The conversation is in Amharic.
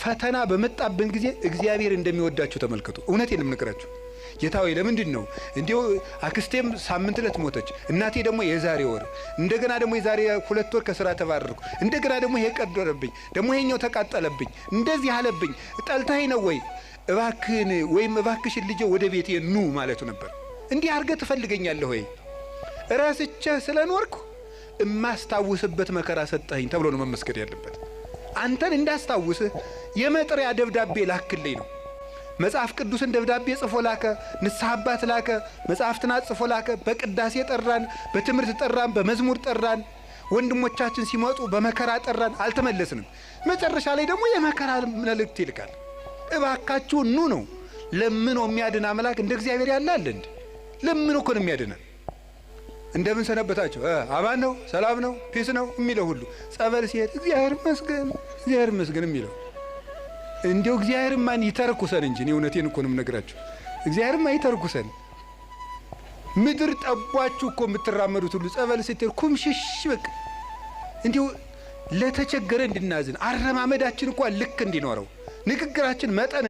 ፈተና በመጣብን ጊዜ እግዚአብሔር እንደሚወዳችሁ ተመልከቱ። እውነቴን ልምነግራችሁ ጌታዬ ለምንድን ነው እንዲው አክስቴም ሳምንት ዕለት ሞተች፣ እናቴ ደግሞ የዛሬ ወር፣ እንደገና ደግሞ የዛሬ 2 ወር ከሥራ ተባረርኩ፣ እንደገና ደግሞ ይሄ ቀደረብኝ፣ ደግሞ ይሄኛው ተቃጠለብኝ፣ እንደዚህ አለብኝ፣ ጠልታዬ ነው ወይ እባክህን ወይም እባክሽን ልጄ ወደ ቤቴ ኑ ማለቱ ነበር። እንዲህ አድርገህ ትፈልገኛለህ ወይ ራስቼ ስለኖርኩ እማስታውስበት መከራ ሰጠኸኝ ተብሎ ነው መመስገድ ያለበት። አንተን እንዳስታውስህ የመጥሪያ ደብዳቤ ላክልኝ ነው። መጽሐፍ ቅዱስን ደብዳቤ ጽፎ ላከ፣ ንስሐ አባት ላከ፣ መጽሐፍትን ጽፎ ላከ፣ በቅዳሴ ጠራን፣ በትምህርት ጠራን፣ በመዝሙር ጠራን፣ ወንድሞቻችን ሲመጡ በመከራ ጠራን፣ አልተመለስንም። መጨረሻ ላይ ደግሞ የመከራ መልእክት ይልካል። እባካችሁ ኑ ነው። ለምኖ የሚያድን አምላክ እንደ እግዚአብሔር ያለ አለ እንዴ? ለምኖ እኮ ነው የሚያድነን። እንደምን ሰነበታችሁ አማን ነው ሰላም ነው ፒስ ነው የሚለው ሁሉ ጸበል ሲሄድ እግዚአብሔር ይመስገን የሚለው እንዴው እግዚአብሔር ማን ይተርኩሰን እንጂ ነው። እውነቴን እኮ ነው የምነግራችሁ። እግዚአብሔር ማን ይተርኩሰን። ምድር ጠቧችሁ እኮ የምትራመዱት ሁሉ ጸበል ስትሄድ ኩምሽሽ በቃ እንዴው ለተቸገረ እንድናዝን አረማመዳችን እኮ ልክ እንዲኖረው ንግግራችን መጠን